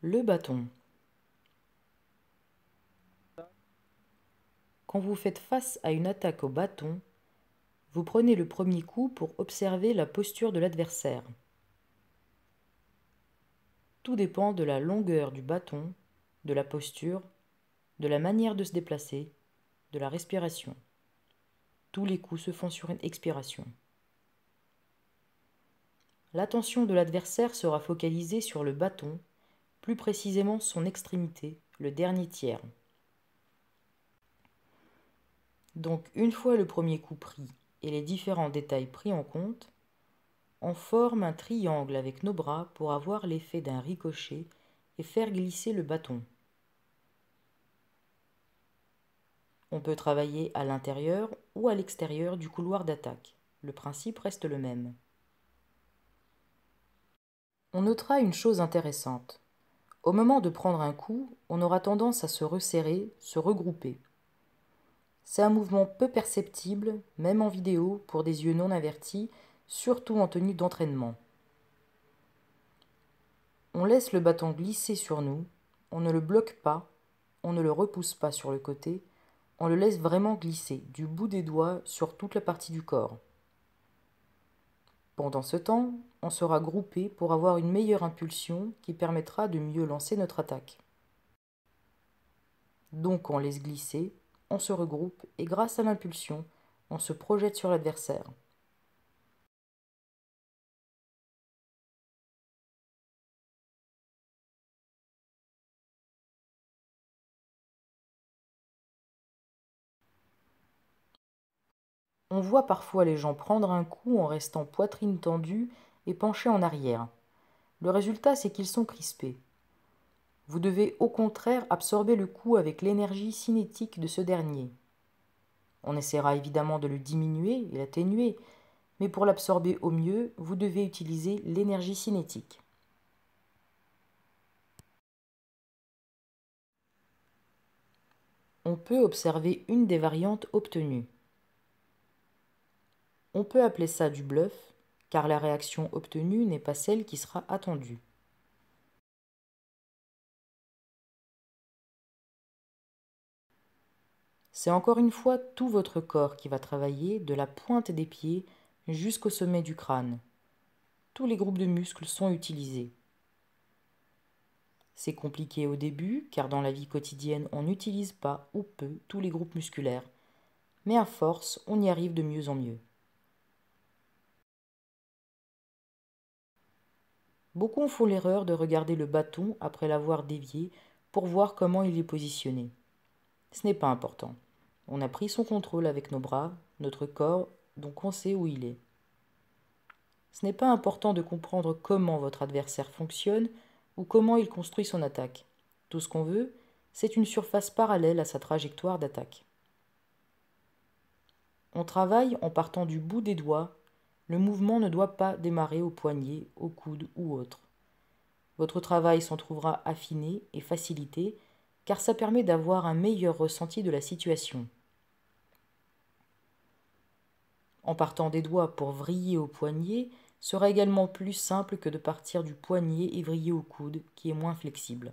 Le bâton. Quand vous faites face à une attaque au bâton, vous prenez le premier coup pour observer la posture de l'adversaire. Tout dépend de la longueur du bâton, de la posture, de la manière de se déplacer, de la respiration. Tous les coups se font sur une expiration. L'attention de l'adversaire sera focalisée sur le bâton, plus précisément son extrémité, le dernier tiers. Donc une fois le premier coup pris et les différents détails pris en compte, on forme un triangle avec nos bras pour avoir l'effet d'un ricochet et faire glisser le bâton. On peut travailler à l'intérieur ou à l'extérieur du couloir d'attaque. Le principe reste le même. On notera une chose intéressante. Au moment de prendre un coup, on aura tendance à se resserrer, se regrouper. C'est un mouvement peu perceptible, même en vidéo, pour des yeux non avertis, surtout en tenue d'entraînement. On laisse le bâton glisser sur nous, on ne le bloque pas, on ne le repousse pas sur le côté, on le laisse vraiment glisser, du bout des doigts, sur toute la partie du corps. Pendant ce temps, on sera groupé pour avoir une meilleure impulsion qui permettra de mieux lancer notre attaque. Donc on laisse glisser, on se regroupe et grâce à l'impulsion, on se projette sur l'adversaire. On voit parfois les gens prendre un coup en restant poitrine tendue et penchés en arrière. Le résultat, c'est qu'ils sont crispés. Vous devez au contraire absorber le coup avec l'énergie cinétique de ce dernier. On essaiera évidemment de le diminuer et l'atténuer, mais pour l'absorber au mieux, vous devez utiliser l'énergie cinétique. On peut observer une des variantes obtenues. On peut appeler ça du bluff, car la réaction obtenue n'est pas celle qui sera attendue. C'est encore une fois tout votre corps qui va travailler, de la pointe des pieds jusqu'au sommet du crâne. Tous les groupes de muscles sont utilisés. C'est compliqué au début, car dans la vie quotidienne, on n'utilise pas ou peu tous les groupes musculaires, mais à force, on y arrive de mieux en mieux. Beaucoup font l'erreur de regarder le bâton après l'avoir dévié pour voir comment il est positionné. Ce n'est pas important. On a pris son contrôle avec nos bras, notre corps, donc on sait où il est. Ce n'est pas important de comprendre comment votre adversaire fonctionne ou comment il construit son attaque. Tout ce qu'on veut, c'est une surface parallèle à sa trajectoire d'attaque. On travaille en partant du bout des doigts. Le mouvement ne doit pas démarrer au poignet, au coude ou autre. Votre travail s'en trouvera affiné et facilité, car ça permet d'avoir un meilleur ressenti de la situation. En partant des doigts pour vriller au poignet sera également plus simple que de partir du poignet et vriller au coude, qui est moins flexible.